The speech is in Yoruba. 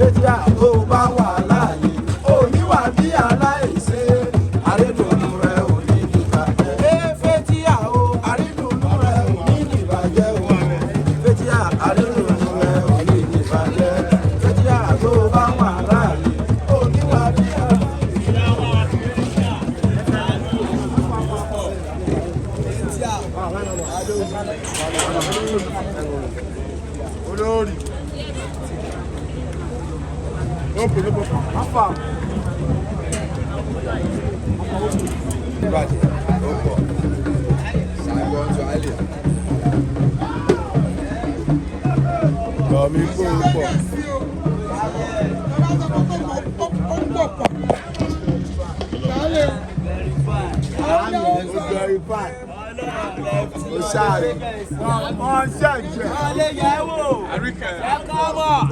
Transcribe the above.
Faithia tó bá wà láàyè oníwà bí aláìṣe àrídùnnú rẹ ò ní ìbàjẹ́. Faithia o àrídùnnú rẹ ò ní ìbàjẹ́ o. Faithia àrídùnnú rẹ ò ní ìbàjẹ́. Faithia tó bá wà láàyè oníwà bí aláìṣe. Olórí. No problem. Afa. Right. Opo. Sango to Ali. Komi ko opo. Verify. Sorry. On Saturday. Come on.